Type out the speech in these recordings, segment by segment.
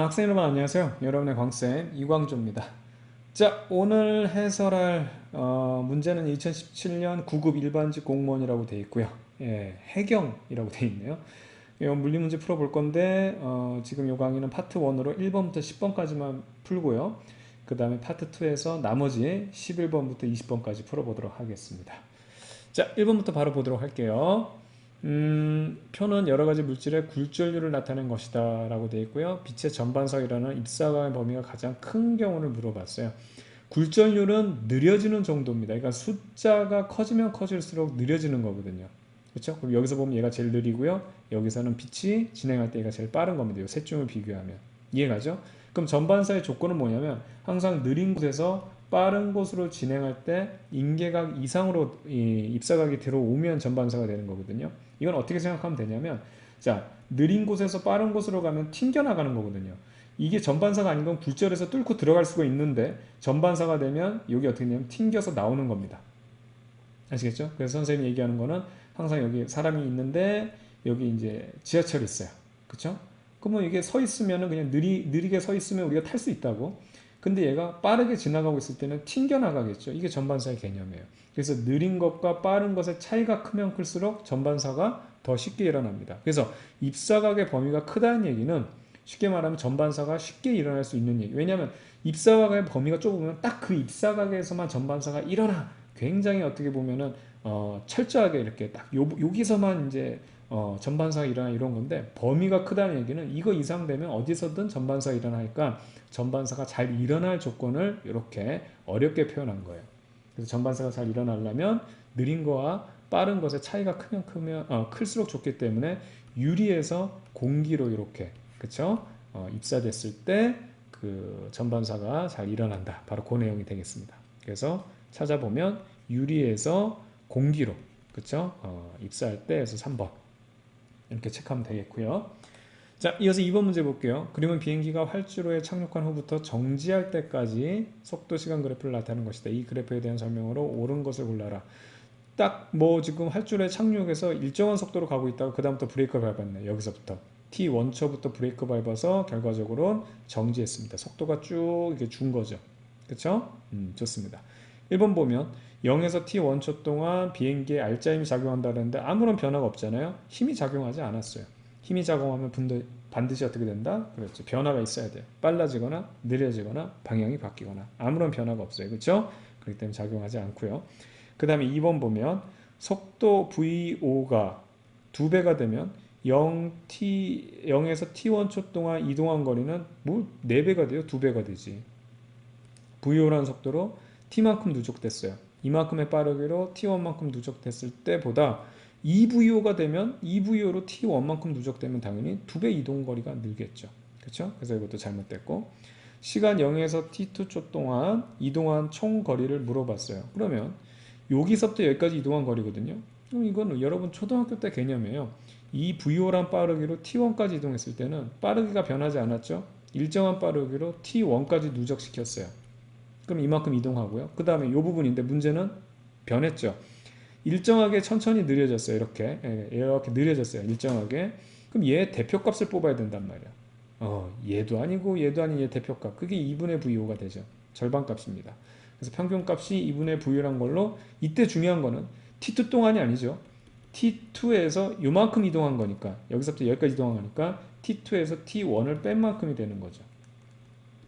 학생 여러분 안녕하세요. 여러분의 광쌤 이광조입니다. 자, 오늘 해설할 문제는 2017년 9급 일반직 공무원이라고 되어 있고요. 예, 해경이라고 되어 있네요. 이 물리 문제 풀어볼 건데 지금 이 강의는 파트 1으로 1번부터 10번까지만 풀고요. 그 다음에 파트 2에서 나머지 11번부터 20번까지 풀어보도록 하겠습니다. 자, 1번부터 바로 보도록 할게요. 표는 여러가지 물질의 굴절률을 나타낸 것이다 라고 되어 있고요. 빛의 전반사이라는 입사광의 범위가 가장 큰 경우를 물어봤어요. 굴절률은 느려지는 정도입니다. 그러니까 숫자가 커지면 커질수록 느려지는 거거든요. 그렇죠? 그럼 여기서 보면 얘가 제일 느리고요. 여기서는 빛이 진행할 때 얘가 제일 빠른 겁니다. 이 셋 중을 비교하면. 이해가죠? 그럼 전반사의 조건은 뭐냐면 항상 느린 곳에서 빠른 곳으로 진행할 때 인계각 이상으로 입사각이 들어오면 전반사가 되는 거거든요. 이건 어떻게 생각하면 되냐면, 자, 느린 곳에서 빠른 곳으로 가면 튕겨나가는 거거든요. 이게 전반사가 아닌 건 굴절에서 뚫고 들어갈 수가 있는데, 전반사가 되면 여기 어떻게 되냐면 튕겨서 나오는 겁니다. 아시겠죠? 그래서 선생님이 얘기하는 거는 항상 여기 사람이 있는데 여기 이제 지하철이 있어요. 그쵸? 그러면 이게 서 있으면은 그냥 느리게 서 있으면 우리가 탈 수 있다고. 근데 얘가 빠르게 지나가고 있을 때는 튕겨나가겠죠. 이게 전반사의 개념이에요. 그래서 느린 것과 빠른 것의 차이가 크면 클수록 전반사가 더 쉽게 일어납니다. 그래서 입사각의 범위가 크다는 얘기는 쉽게 말하면 전반사가 쉽게 일어날 수 있는 얘기. 왜냐하면 입사각의 범위가 좁으면 딱 그 입사각에서만 전반사가 일어나. 굉장히 어떻게 보면은 철저하게 이렇게 딱 여기서만 이제 전반사가 일어나 이런 건데, 범위가 크다는 얘기는 이거 이상 되면 어디서든 전반사가 일어나니까 전반사가 잘 일어날 조건을 이렇게 어렵게 표현한 거예요. 그래서 전반사가 잘 일어나려면 느린 거와 빠른 것의 차이가 클수록 좋기 때문에 유리에서 공기로 이렇게, 그쵸? 입사됐을 때 그 전반사가 잘 일어난다. 바로 그 내용이 되겠습니다. 그래서 찾아보면 유리에서 공기로, 그쵸? 입사할 때 해서 3번 이렇게 체크하면 되겠고요. 자, 이어서 2번 문제 볼게요. 그림은 비행기가 활주로에 착륙한 후부터 정지할 때까지 속도 시간 그래프를 나타내는 것이다. 이 그래프에 대한 설명으로 옳은 것을 골라라. 딱 뭐 지금 활주로에 착륙해서 일정한 속도로 가고 있다가 그 다음부터 브레이크를 밟았네. 여기서부터 T1초부터 브레이크 밟아서 결과적으로 정지했습니다. 속도가 쭉 이렇게 준 거죠. 그쵸? 좋습니다. 1번 보면 0에서 T1초 동안 비행기에 알짜힘이 작용한다는데 아무런 변화가 없잖아요. 힘이 작용하지 않았어요. 힘이 작용하면 반드시 어떻게 된다? 그렇죠. 변화가 있어야 돼요. 빨라지거나 느려지거나 방향이 바뀌거나 아무런 변화가 없어요. 그렇죠? 그렇기 때문에 작용하지 않고요. 그 다음에 2번 보면 속도 VO가 2배가 되면 0에서 T1초 동안 이동한 거리는 뭐 4배가 돼요? 2배가 되지. VO라는 속도로 T만큼 누적됐어요. 이만큼의 빠르기로 T1만큼 누적됐을 때보다 2VO가 되면 2VO로 T1만큼 누적되면 당연히 2배 이동거리가 늘겠죠. 그렇죠? 그래서 이것도 잘못됐고, 시간 0에서 T2초 동안 이동한 총 거리를 물어봤어요. 그러면 여기서부터 여기까지 이동한 거리거든요. 그럼 이건 여러분 초등학교 때 개념이에요. 이 VO란 빠르기로 T1까지 이동했을 때는 빠르기가 변하지 않았죠. 일정한 빠르기로 T1까지 누적시켰어요. 그럼 이만큼 이동하고요. 그 다음에 이 부분인데 문제는 변했죠. 일정하게 천천히 느려졌어요. 이렇게 느려졌어요. 일정하게. 그럼 얘 대표값을 뽑아야 된단 말이야. 얘도 아니고 얘도 아닌 얘 대표값. 그게 2분의 VO가 되죠. 절반값입니다. 그래서 평균값이 2분의 VO란 걸로, 이때 중요한 거는 T2 동안이 아니죠. T2에서 요만큼 이동한 거니까, 여기서부터 여기까지 이동한 거니까 T2에서 T1을 뺀 만큼이 되는 거죠.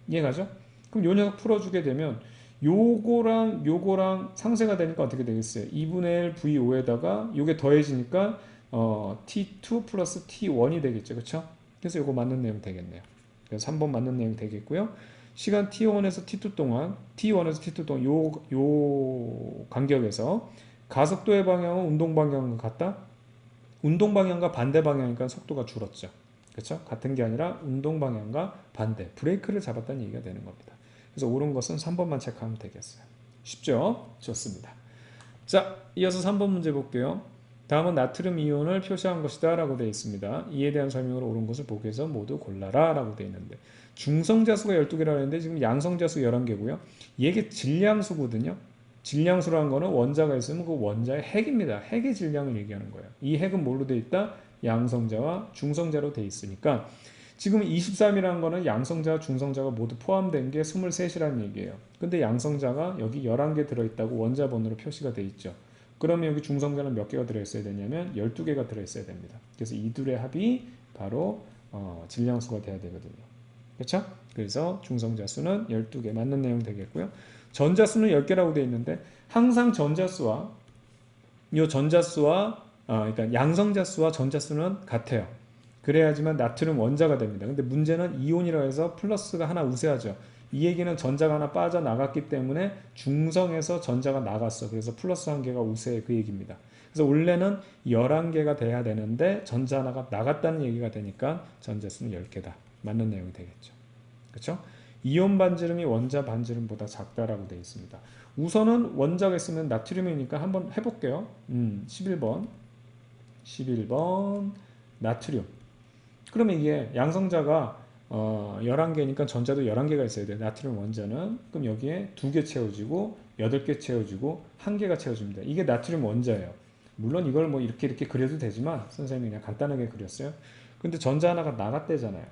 이해가죠? 그럼 요 녀석 풀어주게 되면 요거랑 상쇄가 되니까 어떻게 되겠어요? 2분의 1 VO에다가 요게 더해지니까 T2 플러스 T1이 되겠죠. 그쵸? 그래서 요거 맞는 내용 되겠네요. 그래서 3번 맞는 내용 되겠고요. 시간 T1에서 T2 동안, T1에서 T2 동안 요 간격에서 가속도의 방향은 운동 방향과 같다? 운동 방향과 반대 방향이니까 속도가 줄었죠. 그렇죠? 같은 게 아니라 운동 방향과 반대, 브레이크를 잡았다는 얘기가 되는 겁니다. 그래서 옳은 것은 3번만 체크하면 되겠어요. 쉽죠? 좋습니다. 자, 이어서 3번 문제 볼게요. 다음은 나트륨 이온을 표시한 것이다 라고 되어 있습니다. 이에 대한 설명으로 옳은 것을 보기에서 모두 골라라 라고 되어 있는데, 중성자수가 12개라고 했는데 지금 양성자수 11개고요. 이게 질량수거든요. 질량수라는 거는 원자가 있으면 그 원자의 핵입니다. 핵의 질량을 얘기하는 거예요. 이 핵은 뭘로 되어 있다? 양성자와 중성자로 되어 있으니까 지금 23이라는 거는 양성자, 중성자가 모두 포함된 게 23이라는 얘기예요. 근데 양성자가 여기 11개 들어있다고 원자번호로 표시가 돼 있죠. 그러면 여기 중성자는 몇 개가 들어있어야 되냐면 12개가 들어있어야 됩니다. 그래서 이 둘의 합이 바로 질량수가 돼야 되거든요. 그렇죠? 그래서 중성자 수는 12개 맞는 내용 되겠고요. 전자수는 10개라고 되어 있는데 항상 전자수와 그러니까 양성자수와 전자수는 같아요. 그래야지만 나트륨 원자가 됩니다. 근데 문제는 이온이라 해서 플러스가 하나 우세하죠. 이 얘기는 전자가 하나 빠져나갔기 때문에 중성에서 전자가 나갔어. 그래서 플러스 한 개가 우세 그 얘기입니다. 그래서 원래는 11개가 돼야 되는데 전자 하나가 나갔다는 얘기가 되니까 전자수는 10개다. 맞는 내용이 되겠죠. 그렇죠? 이온 반지름이 원자 반지름보다 작다라고 되어 있습니다. 우선은 원자가 있으면 나트륨이니까 한번 해볼게요. 11번 나트륨. 그러면 이게 양성자가 11개니까 전자도 11개가 있어야 돼요. 나트륨 원자는. 그럼 여기에 2개 채워지고 8개 채워지고 1개가 채워집니다. 이게 나트륨 원자예요. 물론 이걸 뭐 이렇게 그려도 되지만 선생님이 그냥 간단하게 그렸어요. 근데 전자 하나가 나갔대잖아요.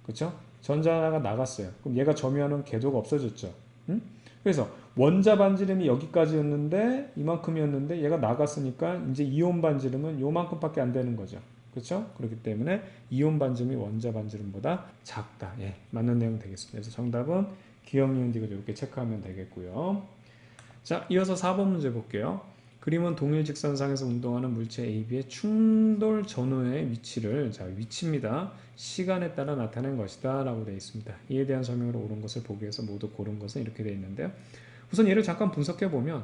그렇죠? 전자 하나가 나갔어요. 그럼 얘가 점유하는 궤도가 없어졌죠. 응? 그래서 원자 반지름이 여기까지였는데 이만큼이었는데 얘가 나갔으니까 이제 이온 반지름은 요만큼밖에 안 되는 거죠. 그렇죠? 그렇기 때문에 이온 반지름이 원자 반지름보다 작다. 예, 맞는 내용 되겠습니다. 그래서 정답은 기억, 니은, 디귿 이렇게 체크하면 되겠고요. 자, 이어서 4번 문제 볼게요. 그림은 동일 직선상에서 운동하는 물체 AB의 충돌 전후의 위치를, 자, 위치입니다. 시간에 따라 나타낸 것이다 라고 되어 있습니다. 이에 대한 설명으로 옳은 것을 보기 위해서 모두 고른 것은 이렇게 되어 있는데요. 우선 얘를 잠깐 분석해 보면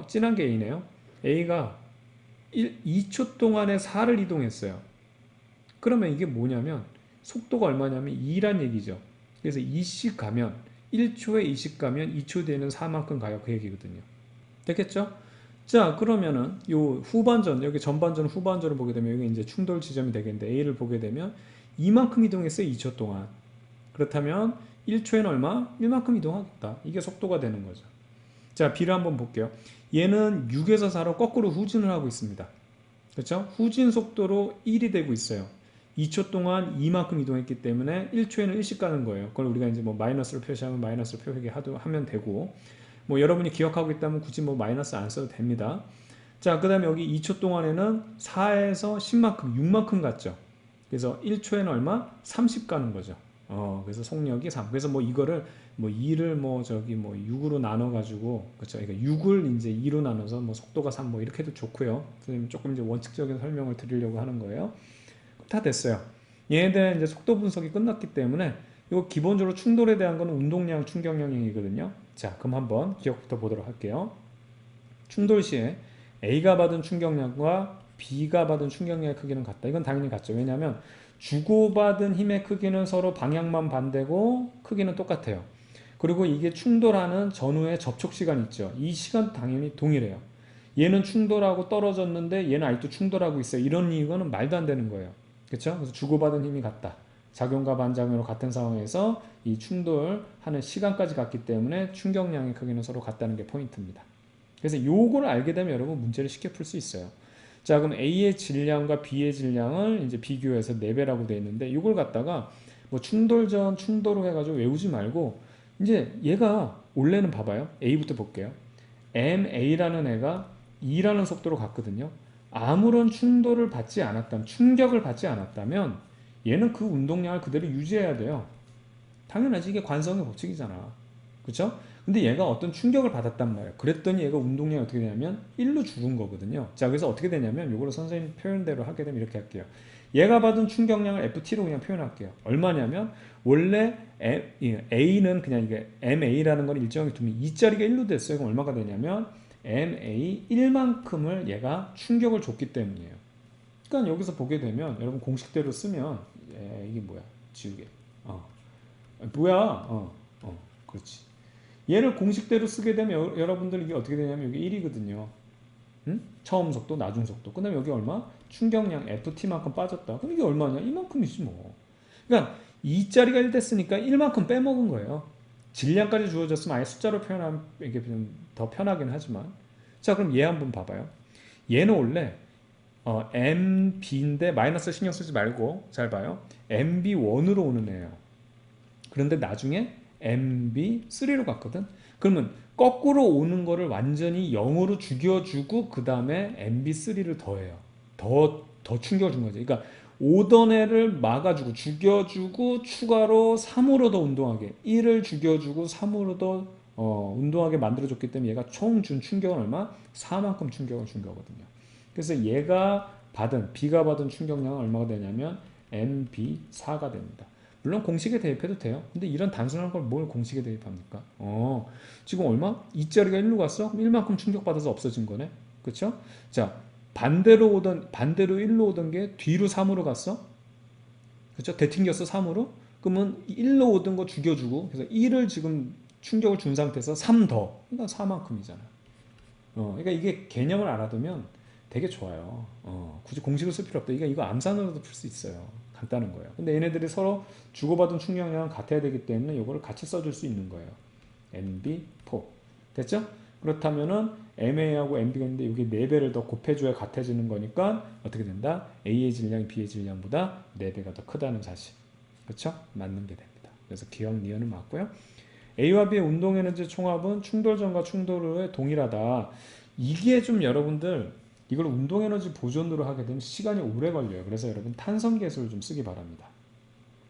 진한 게 A네요. A가 2초 동안에 4를 이동했어요. 그러면 이게 뭐냐면 속도가 얼마냐면 2란 얘기죠. 그래서 2씩 가면 1초에 2씩 가면 2초 뒤에는 4만큼 가요. 그 얘기거든요. 됐겠죠? 자, 그러면은 요 후반전, 여기 전반전, 후반전을 보게 되면 여기 이제 충돌 지점이 되겠는데 A를 보게 되면 이만큼 이동했어요. 2초 동안. 그렇다면 1초에는 얼마? 1만큼 이동하겠다. 이게 속도가 되는 거죠. 자, B를 한번 볼게요. 얘는 6에서 4로 거꾸로 후진을 하고 있습니다. 그렇죠? 후진 속도로 1이 되고 있어요. 2초 동안 이만큼 이동했기 때문에 1초에는 1씩 가는 거예요. 그걸 우리가 이제 뭐 마이너스로 표시하면 마이너스로 표기하면 되고, 뭐 여러분이 기억하고 있다면 굳이 뭐 마이너스 안 써도 됩니다. 자, 그 다음에 여기 2초 동안에는 4에서 10만큼, 6만큼 갔죠. 그래서 1초에는 얼마? 30 가는 거죠. 그래서 속력이 3. 그래서 뭐 이거를 뭐 2를 뭐 저기 뭐 6으로 나눠 가지고, 그렇죠. 그러니까 6을 이제 2로 나눠서 뭐 속도가 3 뭐 이렇게 해도 좋고요. 선생님 조금 이제 원칙적인 설명을 드리려고 하는 거예요. 다 됐어요. 얘네들 이제 속도 분석이 끝났기 때문에 이거 기본적으로 충돌에 대한 거는 운동량, 충격량이거든요. 자, 그럼 한번 기억부터 보도록 할게요. 충돌 시에 A가 받은 충격량과 B가 받은 충격량의 크기는 같다. 이건 당연히 같죠. 왜냐하면 주고받은 힘의 크기는 서로 방향만 반대고 크기는 똑같아요. 그리고 이게 충돌하는 전후의 접촉 시간 있죠. 이 시간 당연히 동일해요. 얘는 충돌하고 떨어졌는데 얘는 아직도 충돌하고 있어요. 이런 이유는 말도 안 되는 거예요. 그렇죠? 그래서 주고받은 힘이 같다. 작용과 반작용으로 같은 상황에서 이 충돌하는 시간까지 같기 때문에 충격량의 크기는 서로 같다는 게 포인트입니다. 그래서 요걸 알게 되면 여러분 문제를 쉽게 풀 수 있어요. 자, 그럼 A의 질량과 B의 질량을 이제 비교해서 4배라고 되어 있는데 이걸 갖다가 뭐 충돌 전, 충돌 후 해가지고 외우지 말고 이제 얘가 원래는 봐봐요. A부터 볼게요. MA라는 애가 2라는 속도로 갔거든요. 아무런 충돌을 받지 않았다면, 충격을 받지 않았다면 얘는 그 운동량을 그대로 유지해야 돼요. 당연하지. 이게 관성의 법칙이잖아. 그쵸? 근데 얘가 어떤 충격을 받았단 말이야. 그랬더니 얘가 운동량이 어떻게 되냐면 1로 줄은 거거든요. 자, 그래서 어떻게 되냐면 이걸로 선생님 표현대로 하게 되면 이렇게 할게요. 얘가 받은 충격량을 FT로 그냥 표현할게요. 얼마냐면 원래 A는 그냥 이게 MA라는 걸 일정하게 두면 2짜리가 1로 됐어요. 그럼 얼마가 되냐면 MA 1만큼을 얘가 충격을 줬기 때문이에요. 그러니까 여기서 보게 되면 여러분 공식대로 쓰면 이게 뭐야? 지우개. 뭐야? 그렇지. 얘를 공식대로 쓰게 되면 여러분들 이게 어떻게 되냐면 여기 1이거든요. 응? 처음 속도, 나중 속도. 그 다음에 여기 얼마? 충격량 FT만큼 빠졌다. 그럼 이게 얼마냐? 이만큼이지 뭐. 그러니까 2짜리가 1 됐으니까 1만큼 빼먹은 거예요. 질량까지 주어졌으면 아예 숫자로 표현하면 이게 좀 더 편하긴 하지만. 자, 그럼 얘 한번 봐봐요. 얘는 원래 MB인데 마이너스 신경 쓰지 말고 잘 봐요. MB1으로 오는 애예요. 그런데 나중에 MB3로 갔거든. 그러면 거꾸로 오는 거를 완전히 0으로 죽여주고 그 다음에 MB3를 더해요. 더 충격을 준 거지. 그러니까 오던 애를 막아주고 죽여주고 추가로 3으로 더 운동하게 1을 죽여주고 3으로 더 운동하게 만들어줬기 때문에 얘가 총 준 충격은 얼마? 4만큼 충격을 준 거거든요. 그래서 얘가 B가 받은 충격량은 얼마가 되냐면 MB4가 됩니다. 물론 공식에 대입해도 돼요. 근데 이런 단순한 걸 뭘 공식에 대입합니까? 지금 얼마? 2짜리가 1로 갔어? 그럼 1만큼 충격받아서 없어진 거네. 그쵸? 자, 반대로 1로 오던 게 뒤로 3으로 갔어? 그쵸? 되튕겼어, 3으로? 그러면 1로 오던 거 죽여주고, 그래서 1을 지금 충격을 준 상태에서 3 더. 그러니까 4만큼이잖아. 그러니까 이게 개념을 알아두면 되게 좋아요. 굳이 공식을 쓸 필요 없다. 이거 암산으로도 풀 수 있어요. 간단한 거예요. 근데 얘네들이 서로 주고받은 충격량은 같아야 되기 때문에 이거를 같이 써줄 수 있는 거예요. MB4. 됐죠? 그렇다면은 MA하고 MB가 있는데 여기 4배를 더 곱해줘야 같아지는 거니까 어떻게 된다? A의 질량이 B의 질량보다 4배가 더 크다는 사실. 그렇죠? 맞는 게 됩니다. 그래서 기억 니은은 맞고요. A와 B의 운동 에너지 총합은 충돌전과 충돌 후에 동일하다. 이게 좀 여러분들 이걸 운동 에너지 보존으로 하게 되면 시간이 오래 걸려요. 그래서 여러분 탄성계수를 좀 쓰기 바랍니다.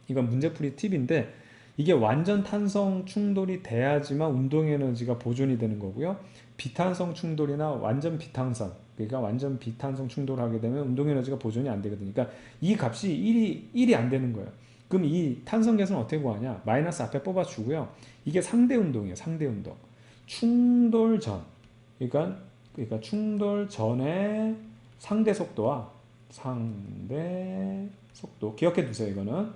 이건 문제풀이 팁인데 이게 완전 탄성 충돌이 돼야지만 운동 에너지가 보존이 되는 거고요. 비탄성 충돌이나 완전 비탄성, 그러니까 완전 비탄성 충돌을 하게 되면 운동 에너지가 보존이 안 되거든요. 그러니까 이 값이 1이 안 되는 거예요. 그럼 이 탄성 계수는 어떻게 구하냐? 마이너스 앞에 뽑아주고요. 이게 상대 운동이에요. 상대 운동. 충돌 전. 그러니까 충돌 전의 상대 속도와 상대 속도. 기억해 두세요, 이거는.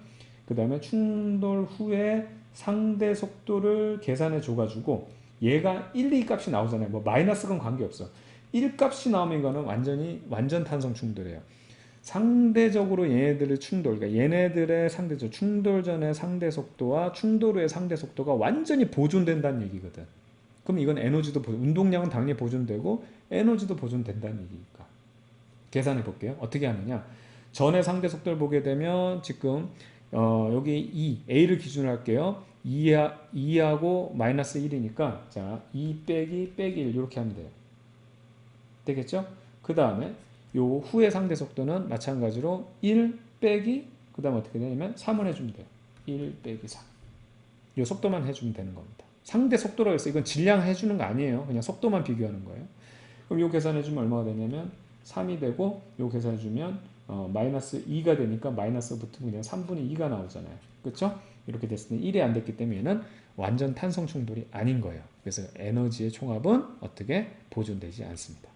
그 다음에 충돌 후에 상대 속도를 계산해 줘가지고 얘가 1, 2 값이 나오잖아요. 뭐 마이너스건 관계없어. 1 값이 나오면 이거는 완전 탄성 충돌이에요. 상대적으로 얘네들의 충돌, 그러니까 얘네들의 상대적 충돌 전의 상대 속도와 충돌 후의 상대 속도가 완전히 보존된다는 얘기거든. 그럼 이건 에너지도 운동량은 당연히 보존되고 에너지도 보존된다는 얘기니까. 계산해 볼게요. 어떻게 하느냐? 전의 상대 속도를 보게 되면 지금 여기 2, A를 기준으로 할게요. 2하고 마이너스 1이니까 자, 2 빼기 1 이렇게 하면 돼요. 되겠죠? 그 다음에 요 후의 상대 속도는 마찬가지로 1 빼기 그 다음에 어떻게 되냐면 3을 해주면 돼요. 1 빼기 3. 요 속도만 해주면 되는 겁니다. 상대 속도라고 해서 이건 질량 해주는 거 아니에요. 그냥 속도만 비교하는 거예요. 그럼 요 계산해주면 얼마가 되냐면 3이 되고 요 계산해주면 마이너스 2가 되니까 마이너스 붙으면 그냥 3분의 2가 나오잖아요. 그렇죠? 이렇게 됐을 때 1이 안 됐기 때문에 얘는 완전 탄성 충돌이 아닌 거예요. 그래서 에너지의 총합은 어떻게 보존되지 않습니다.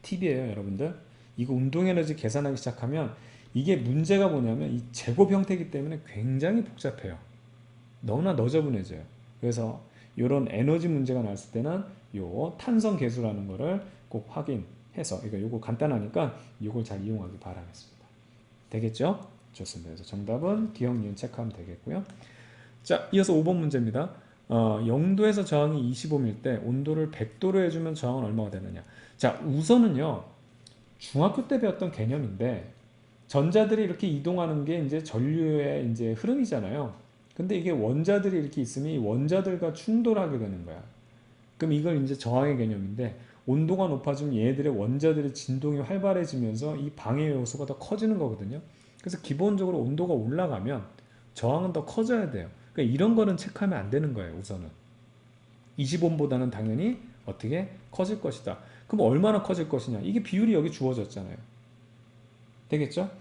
팁이에요, 여러분들. 이거 운동 에너지 계산하기 시작하면 이게 문제가 뭐냐면 이 제곱 형태이기 때문에 굉장히 복잡해요. 너무나 너저분해져요. 그래서 이런 에너지 문제가 나왔을 때는 요 탄성 계수라는 거를 꼭 확인해서 이거 간단하니까 이걸 잘 이용하기 바라겠습니다. 되겠죠? 좋습니다. 그래서 정답은 기억 니은 체크하면 되겠고요. 자, 이어서 5번 문제입니다. 0도에서 저항이 25밀 때 온도를 100도로 해주면 저항은 얼마가 되느냐. 자, 우선은요, 중학교 때 배웠던 개념인데, 전자들이 이렇게 이동하는 게 이제 전류의 이제 흐름이잖아요. 근데 이게 원자들이 이렇게 있으면 이 원자들과 충돌하게 되는 거야. 그럼 이걸 이제 저항의 개념인데, 온도가 높아지면 얘들의 원자들의 진동이 활발해지면서 이 방해 요소가 더 커지는 거거든요. 그래서 기본적으로 온도가 올라가면 저항은 더 커져야 돼요. 그러니까 이런 거는 체크하면 안 되는 거예요, 우선은. 20옴보다는 당연히 어떻게 커질 것이다. 그럼 얼마나 커질 것이냐? 이게 비율이 여기 주어졌잖아요. 되겠죠?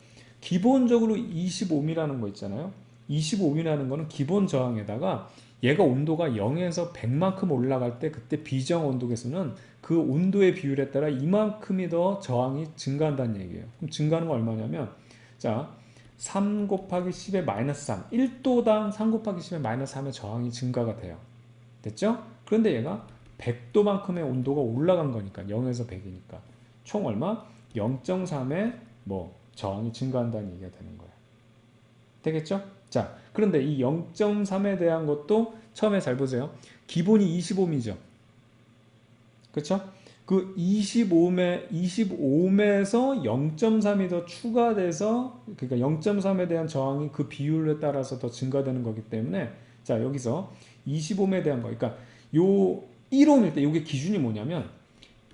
기본적으로 25옴이라는 거 있잖아요. 25옴이라는 거는 기본 저항에다가 얘가 온도가 0에서 100만큼 올라갈 때 그때 비정 온도 계수는 그 온도의 비율에 따라 이만큼이 더 저항이 증가한다는 얘기예요. 그럼 증가하는 건 얼마냐면 자, 3 곱하기 10의 마이너스 3 1도당 3 곱하기 10의 마이너스 3의 저항이 증가가 돼요. 됐죠? 그런데 얘가 100도만큼의 온도가 올라간 거니까 0에서 100이니까 총 얼마? 0.3의 뭐 저항이 증가한다는 얘기가 되는 거예요. 되겠죠? 자, 그런데 이 0.3에 대한 것도 처음에 잘 보세요. 기본이 25옴이죠. 그렇죠? 그 25옴에서 0.3이 더 추가돼서 그러니까 0.3에 대한 저항이 그 비율에 따라서 더 증가되는 거기 때문에 자 여기서 25옴에 대한 거 그러니까 요 1옴일 때 이게 기준이 뭐냐면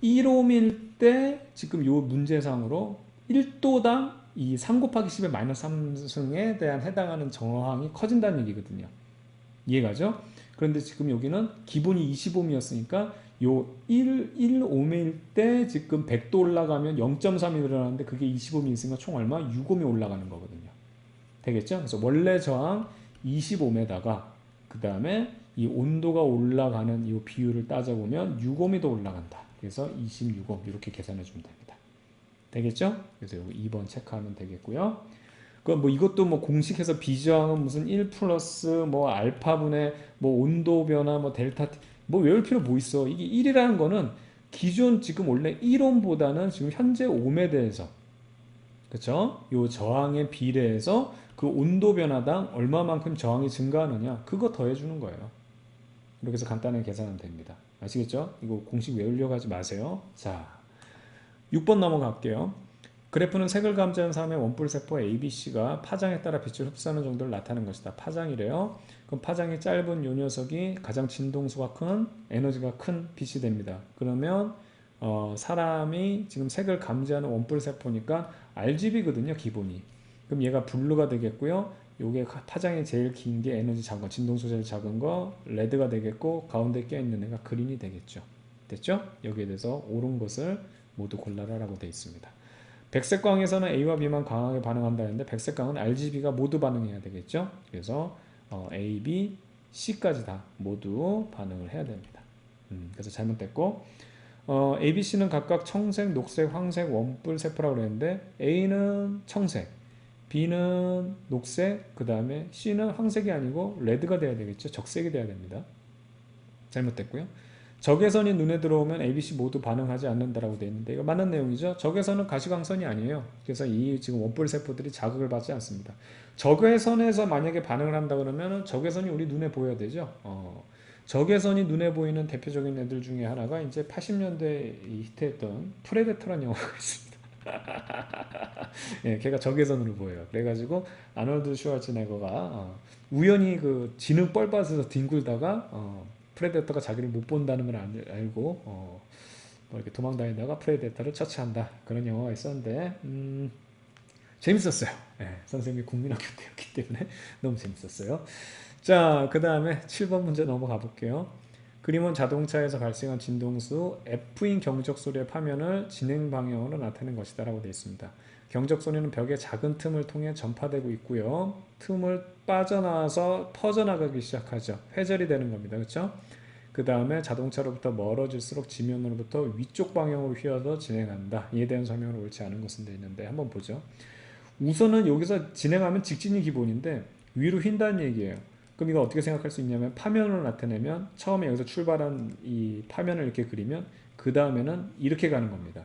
1옴일 때 지금 요 문제상으로 1도당 이 3 곱하기 10의 마이너스 3승에 대한 해당하는 저항이 커진다는 얘기거든요. 이해가죠? 그런데 지금 여기는 기본이 20옴이었으니까 요 1옴일 때 지금 100도 올라가면 0.3이 늘어나는데 그게 20옴이 있으니까 총 얼마? 6옴이 올라가는 거거든요. 되겠죠? 그래서 원래 저항 20옴에다가 그 다음에 이 온도가 올라가는 이 비율을 따져보면 6옴이 더 올라간다. 그래서 26옴 이렇게 계산해 주면 됩니다. 되겠죠? 그래서 여기 2번 체크하면 되겠고요. 그 뭐 이것도 뭐 공식해서 비저항은 무슨 1 플러스 뭐 알파분의 뭐 온도 변화 뭐 델타 T 뭐 외울 필요 뭐 있어. 이게 1이라는 거는 기존 지금 원래 1옴보다는 지금 현재 옴에 대해서 그쵸? 요 저항에 비례해서 그 온도 변화당 얼마만큼 저항이 증가하느냐 그거 더해주는 거예요. 이렇게 해서 간단하게 계산하면 됩니다. 아시겠죠? 이거 공식 외우려고 하지 마세요. 자, 6번 넘어갈게요. 그래프는 색을 감지하는 사람의 원뿔세포 ABC가 파장에 따라 빛을 흡수하는 정도를 나타내는 것이다. 파장이래요. 그럼 파장이 짧은 요 녀석이 가장 진동수가 큰 에너지가 큰 빛이 됩니다. 그러면 사람이 지금 색을 감지하는 원뿔세포니까 RGB거든요. 기본이. 그럼 얘가 블루가 되겠고요. 요게 파장이 제일 긴 게 에너지 작은 거, 진동수 제일 작은 거 레드가 되겠고 가운데 껴있는 애가 그린이 되겠죠. 됐죠? 여기에 대해서 옳은 것을 모두 골라라라고 되어 있습니다. 백색광에서는 A와 B만 강하게 반응한다 했는데 백색광은 RGB가 모두 반응해야 되겠죠. 그래서 A, B, C까지 다 모두 반응을 해야 됩니다. 그래서 잘못됐고 A, B, C는 각각 청색, 녹색, 황색, 원뿔 세포라고 그랬는데 A는 청색, B는 녹색, 그 다음에 C는 황색이 아니고 레드가 돼야 되겠죠. 적색이 돼야 됩니다. 잘못됐고요. 적외선이 눈에 들어오면 ABC 모두 반응하지 않는다라고 되어 있는데 이거 맞는 내용이죠. 적외선은 가시광선이 아니에요. 그래서 이 지금 원뿔 세포들이 자극을 받지 않습니다. 적외선에서 만약에 반응을 한다 그러면 적외선이 우리 눈에 보여야 되죠. 적외선이 눈에 보이는 대표적인 애들 중에 하나가 이제 80년대에 히트했던 프레데터라는 영화가 있습니다. 예, 걔가 적외선으로 보여요. 그래가지고 아놀드 슈왈츠네거가 우연히 그 지능 뻘밭에서 뒹굴다가 프레데터가 자기를 못 본다는 걸 알고 뭐 이렇게 도망다니다가 프레데터를 처치한다. 그런 영화가 있었는데 재밌었어요. 예, 선생님이 국민학교 때였기 때문에 너무 재밌었어요. 자, 그 다음에 7번 문제 넘어가 볼게요. 그림은 자동차에서 발생한 진동수 F인 경적소리의 파면을 진행 방향으로 나타낸 것이다 라고 되어 있습니다. 경적소리는 벽의 작은 틈을 통해 전파되고 있고요. 틈을 빠져나와서 퍼져나가기 시작하죠. 회절이 되는 겁니다. 그렇죠? 그 다음에 자동차로부터 멀어질수록 지면으로부터 위쪽 방향으로 휘어서 진행한다. 이에 대한 설명은 옳지 않은 것은 되어 있는데 한번 보죠. 우선은 여기서 진행하면 직진이 기본인데 위로 휜다는 얘기예요. 그럼 이거 어떻게 생각할 수 있냐면 파면으로 나타내면 처음에 여기서 출발한 이 파면을 이렇게 그리면 그 다음에는 이렇게 가는 겁니다.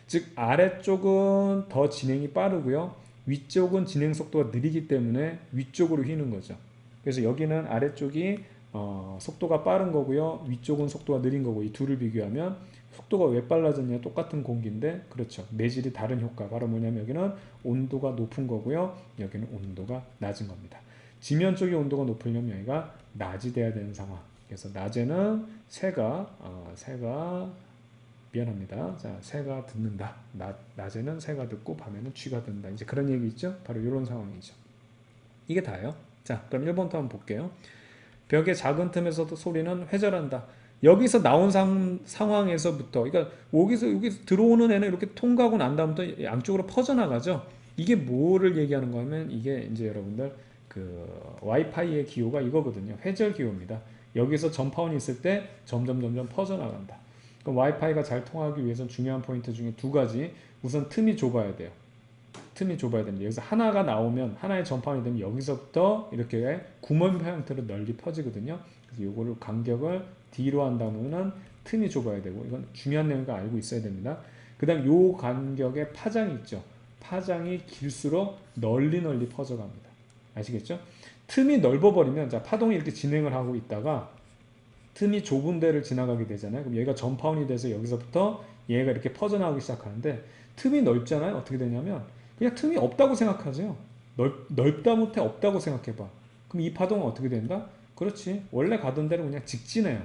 즉 아래쪽은 더 진행이 빠르고요. 위쪽은 진행 속도가 느리기 때문에 위쪽으로 휘는 거죠. 그래서 여기는 아래쪽이 속도가 빠른 거고요. 위쪽은 속도가 느린 거고 이 둘을 비교하면 속도가 왜 빨라졌냐 똑같은 공기인데 그렇죠. 매질이 다른 효과 바로 뭐냐면 여기는 온도가 높은 거고요. 여기는 온도가 낮은 겁니다. 지면 쪽의 온도가 높으려면 여기가 낮이 돼야 되는 상황. 그래서 낮에는 새가 미안합니다. 자, 새가 듣는다. 낮에는 새가 듣고 밤에는 쥐가 듣는다. 이제 그런 얘기 있죠? 바로 이런 상황이죠. 이게 다예요. 자, 그럼 1번부터 한번 볼게요. 벽의 작은 틈에서도 소리는 회절한다. 여기서 나온 상황에서부터, 그러니까 여기서 들어오는 애는 이렇게 통과하고 난 다음부터 양쪽으로 퍼져나가죠. 이게 뭐를 얘기하는 거냐면 이게 이제 여러분들 그 와이파이의 기호가 이거거든요. 회절 기호입니다. 여기서 전파원이 있을 때 점점 퍼져나간다. 그럼 와이파이가 잘 통하기 위해서는 중요한 포인트 중에 두 가지. 우선 틈이 좁아야 돼요. 틈이 좁아야 됩니다. 여기서 하나가 나오면 하나의 전파원이 되면 여기서부터 이렇게 구멍 형태로 널리 퍼지거든요. 그래서 요거를 간격을 D로 한다면은 틈이 좁아야 되고 이건 중요한 내용을 알고 있어야 됩니다. 그 다음 요 간격에 파장이 있죠. 파장이 길수록 널리 퍼져갑니다. 아시겠죠? 틈이 넓어버리면 자 파동이 이렇게 진행을 하고 있다가 틈이 좁은 데를 지나가게 되잖아요. 그럼 얘가 전파원이 돼서 여기서부터 얘가 이렇게 퍼져나가기 시작하는데 틈이 넓잖아요. 어떻게 되냐면 그냥 틈이 없다고 생각하세요. 넓다 못해 없다고 생각해봐. 그럼 이 파동은 어떻게 된다? 그렇지. 원래 가던 대로 그냥 직진해요.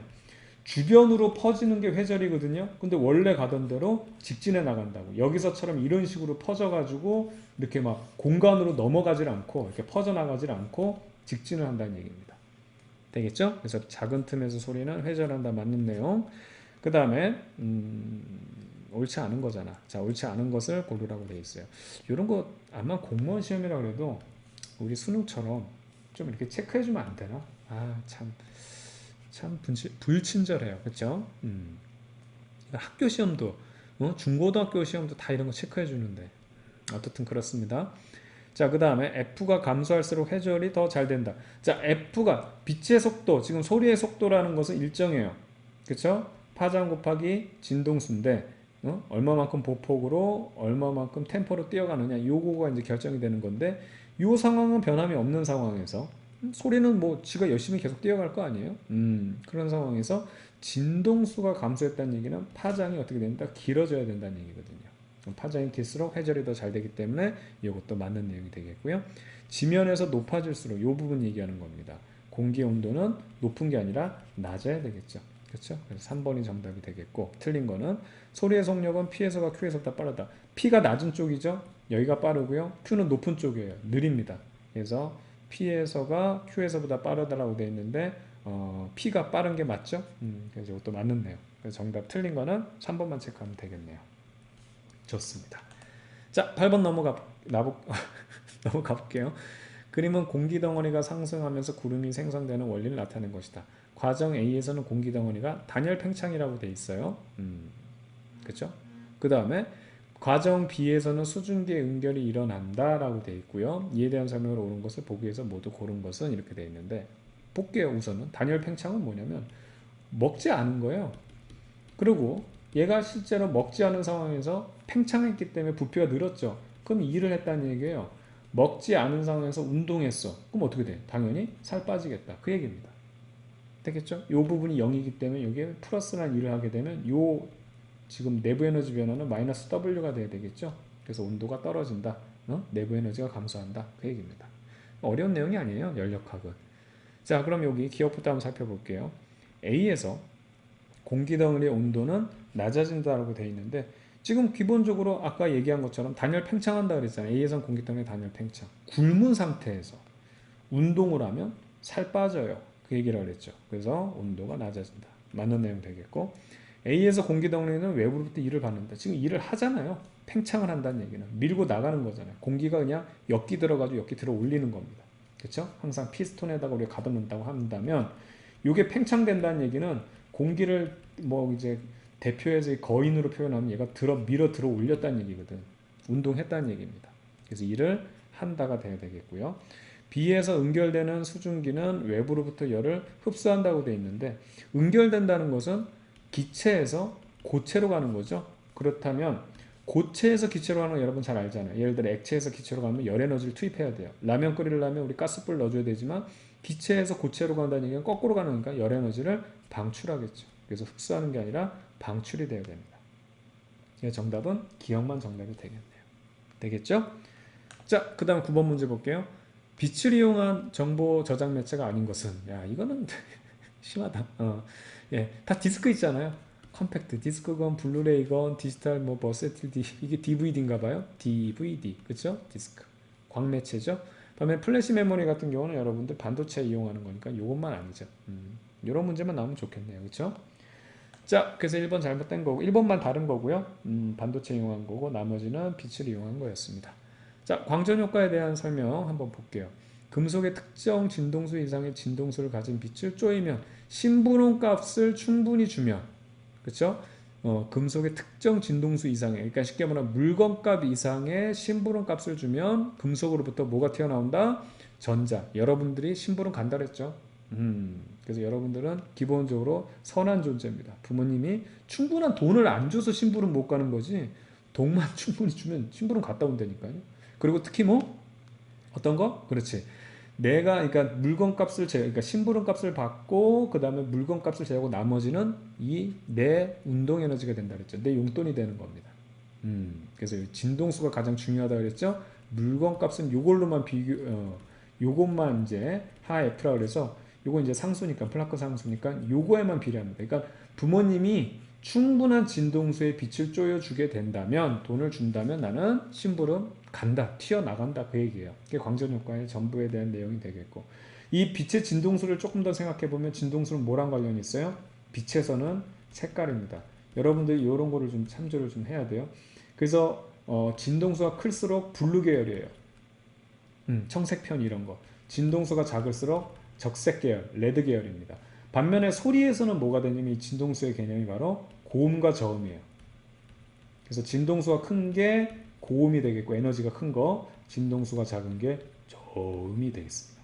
주변으로 퍼지는 게 회절이거든요. 근데 원래 가던 대로 직진해 나간다고. 여기서처럼 이런 식으로 퍼져가지고 이렇게 막 공간으로 넘어가질 않고 이렇게 퍼져나가질 않고 직진을 한다는 얘기입니다. 되겠죠? 그래서 작은 틈에서 소리는 회절한다. 맞는 내용. 그 다음에 옳지 않은 거잖아. 자, 옳지 않은 것을 고르라고 되어 있어요. 이런 거 아마 공무원 시험이라 그래도 우리 수능처럼 좀 이렇게 체크해주면 안 되나? 아, 참 불친절해요. 그렇죠? 학교 시험도 중고등학교 시험도 다 이런 거 체크해 주는데 어떻든 그렇습니다. 자, 그 다음에 F가 감소할수록 회절이 더 잘 된다. 자, F가 빛의 속도, 지금 소리의 속도라는 것은 일정해요. 그렇죠? 파장 곱하기 진동수인데 얼마만큼 보폭으로 얼마만큼 템포로 뛰어가느냐 요거가 이제 결정이 되는 건데 요 상황은 변함이 없는 상황에서 소리는 뭐 지가 열심히 계속 뛰어갈 거 아니에요? 그런 상황에서 진동수가 감소했다는 얘기는 파장이 어떻게 된다? 길어져야 된다는 얘기거든요. 파장이 길수록 회절이 더 잘 되기 때문에 이것도 맞는 내용이 되겠고요. 지면에서 높아질수록 이 부분 얘기하는 겁니다. 공기 온도는 높은 게 아니라 낮아야 되겠죠. 그렇죠? 그래서 3번이 정답이 되겠고 틀린 거는 소리의 속력은 P에서가 Q에서보다 빠르다. P가 낮은 쪽이죠. 여기가 빠르고요. Q는 높은 쪽이에요. 느립니다. 그래서 P에서가 Q에서보다 빠르다라고 되어 있는데 P가 빠른 게 맞죠? 그래서 이것도 맞는 내용. 그래서 정답 틀린 거는 3번만 체크하면 되겠네요. 좋습니다. 자, 8번 넘어가 볼게요. 그림은 공기덩어리가 상승하면서 구름이 생성되는 원리를 나타낸 것이다. 과정 A에서는 공기덩어리가 단열 팽창이라고 돼 있어요. 그렇죠? 그 다음에 과정 B에서는 수증기의 응결이 일어난다 라고 되어 있고요. 이에 대한 설명을 옳은 것을 보기에서 모두 고른 것은 이렇게 되어 있는데 볼게요. 우선은 단열 팽창은 뭐냐면 먹지 않은 거예요. 그리고 얘가 실제로 먹지 않은 상황에서 팽창했기 때문에 부피가 늘었죠. 그럼 일을 했다는 얘기예요. 먹지 않은 상황에서 운동했어. 그럼 어떻게 돼? 당연히 살 빠지겠다. 그 얘기입니다. 되겠죠? 이 부분이 0이기 때문에 여기에 플러스라는 일을 하게 되면 요 지금 내부 에너지 변화는 마이너스 W가 돼야 되겠죠? 그래서 온도가 떨어진다. 내부 에너지가 감소한다. 그 얘기입니다. 어려운 내용이 아니에요. 연력학은. 자, 그럼 여기 기억부터 한번 살펴볼게요. A에서 공기덩어리의 온도는 낮아진다라고 되어 있는데 지금 기본적으로 아까 얘기한 것처럼 단열 팽창한다 그랬잖아요. A에서는 공기덩어리 단열 팽창. 굶은 상태에서 운동을 하면 살 빠져요. 그 얘기를 그랬죠. 그래서 온도가 낮아진다. 맞는 내용 되겠고 A에서 공기덩어리는 외부로부터 일을 받는다. 지금 일을 하잖아요. 팽창을 한다는 얘기는 밀고 나가는 거잖아요. 공기가 그냥 엮기 들어가지고 엮기 들어 올리는 겁니다. 그렇죠? 항상 피스톤에다가 우리가 가둬놓는다고 한다면 이게 팽창된다는 얘기는 공기를 뭐 이제 대표해서 거인으로 표현하면 얘가 밀어 들어 올렸다는 얘기거든. 운동했다는 얘기입니다. 그래서 일을 한다가 돼야 되겠고요. B에서 응결되는 수증기는 외부로부터 열을 흡수한다고 되어 있는데 응결된다는 것은 기체에서 고체로 가는 거죠. 그렇다면 고체에서 기체로 가는 거 여러분 잘 알잖아요. 예를 들어 액체에서 기체로 가면 열 에너지를 투입해야 돼요. 라면 끓이려면 우리 가스불 넣어줘야 되지만 기체에서 고체로 간다는 얘기는 거꾸로 가는 거니까 열 에너지를 방출하겠죠. 그래서 흡수하는 게 아니라 방출이 되어야 됩니다. 정답은 기억만 정답이 되겠네요. 되겠죠? 자, 그 다음 9번 문제 볼게요. 빛을 이용한 정보 저장 매체가 아닌 것은 야 이거는 심하다. 예, 다 디스크 있잖아요. 컴팩트 디스크건 블루레이건 디지털 뭐 버세틸 이게 DVD인가 봐요. DVD 그렇죠? 디스크 광매체죠. 그다음에 플래시 메모리 같은 경우는 여러분들 반도체 이용하는 거니까 이것만 아니죠. 이런 문제만 나오면 좋겠네요. 그렇죠? 자, 그래서 1번 잘못된 거고 1번만 다른 거고요. 반도체 이용한 거고 나머지는 빛을 이용한 거였습니다. 자, 광전 효과에 대한 설명 한번 볼게요. 금속의 특정 진동수 이상의 진동수를 가진 빛을 쪼이면 신분원 값을 충분히 주면 그렇죠? 금속의 특정 진동수 이상의 그러니까 쉽게 말하면 물건값 이상의 신분원 값을 주면 금속으로부터 뭐가 튀어나온다? 전자. 여러분들이 신분원 간다 그랬죠? 그래서 여러분들은 기본적으로 선한 존재입니다. 부모님이 충분한 돈을 안 줘서 신분원 못 가는 거지 돈만 충분히 주면 신분원 갔다 온다니까요. 그리고 특히 뭐 어떤 거? 그렇지. 내가 그러니까 물건 값을 그러니까 심부름 값을 받고 그 다음에 물건 값을 제하고 나머지는 이 내 운동 에너지가 된다 그랬죠. 내 용돈이 되는 겁니다. 그래서 진동수가 가장 중요하다 그랬죠. 물건 값은 요걸로만 요것만 이제 하 F라 그래서 요거 이제 상수니까 플랑크 상수니까 요거에만 비례합니다. 그러니까 부모님이 충분한 진동수의 빛을 쪼여주게 된다면 돈을 준다면 나는 심부름 간다 튀어나간다 그 얘기예요. 그게 광전효과의 전부에 대한 내용이 되겠고 이 빛의 진동수를 조금 더 생각해 보면 진동수는 뭐랑 관련이 있어요? 빛에서는 색깔입니다. 여러분들이 이런 거를 좀 참조를 좀 해야 돼요. 그래서 진동수가 클수록 블루 계열이에요. 청색편 이런 거. 진동수가 작을수록 적색 계열, 레드 계열입니다. 반면에 소리에서는 뭐가 되냐면 이 진동수의 개념이 바로 고음과 저음이에요. 그래서 진동수가 큰 게 고음이 되겠고 에너지가 큰 거, 진동수가 작은 게 저음이 되겠습니다.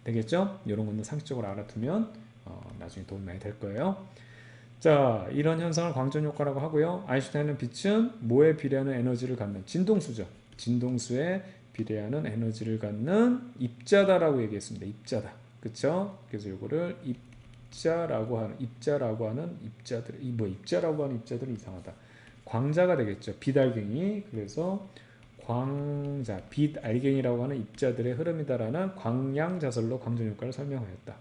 되겠죠? 이런 거는 상식적으로 알아두면 나중에 도움이 많이 될 거예요. 자, 이런 현상을 광전효과라고 하고요. 아인슈타인은 빛은 뭐에 비례하는 에너지를 갖는 진동수죠. 진동수에 비례하는 에너지를 갖는 입자다라고 얘기했습니다. 입자다. 그쵸? 그래서 이거를 입자라고 하는 입자들, 입자라고 하는 입자들은 이상하다. 광자가 되겠죠. 빛알갱이. 그래서 광자, 빛알갱이라고 하는 입자들의 흐름이다라는 광양자설로 광전효과를 설명하였다.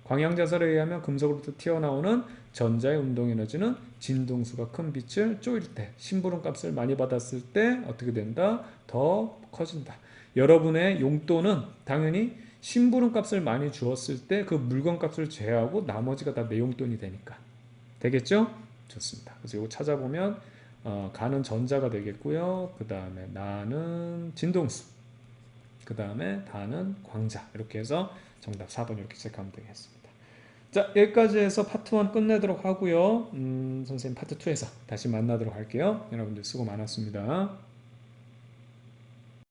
광양자설에 의하면 금속으로부터 튀어나오는 전자의 운동에너지는 진동수가 큰 빛을 쪼일 때, 심부름 값을 많이 받았을 때 어떻게 된다? 더 커진다. 여러분의 용돈은 당연히 심부름 값을 많이 주었을 때 그 물건 값을 제하고 나머지가 다 내 용돈이 되니까. 되겠죠? 좋습니다. 그래서 이거 찾아보면 가는 전자가 되겠고요. 그 다음에 나는 진동수. 그 다음에 다는 광자. 이렇게 해서 정답 4번 이렇게 체크하면 되겠습니다. 자, 여기까지 해서 파트 1 끝내도록 하고요. 선생님 파트 2에서 다시 만나도록 할게요. 여러분들 수고 많았습니다.